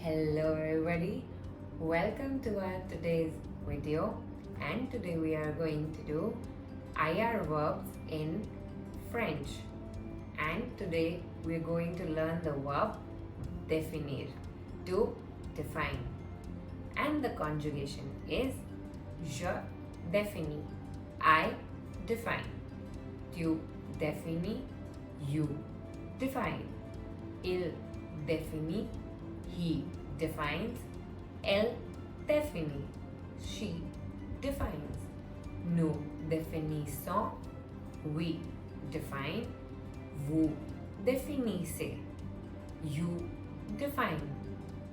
Hello everybody, welcome to our today's video, and today we are going to do IR verbs in French, and today we are going to learn the verb définir, to define, and the conjugation is je définis, I define, tu définis, you define, il définit, he defines, elle définit, she defines, nous définissons, we define, vous définissez, you define,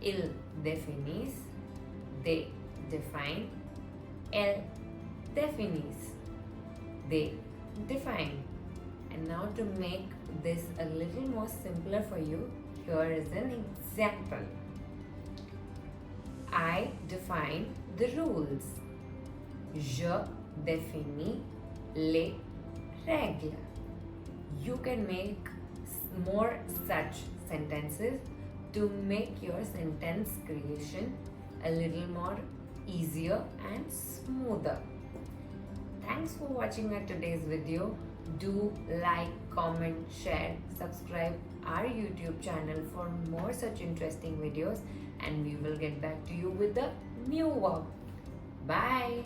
ils définissent, they define, elles définissent, they define. And now to make this a little more simpler for you, here is an example. I define the rules. Je définis les règles. You can make more such sentences to make your sentence creation a little more easier and smoother. Thanks for watching our today's video. Do like, comment, share, subscribe our YouTube channel for more such interesting videos, and we will get back to you with the new verb. Bye.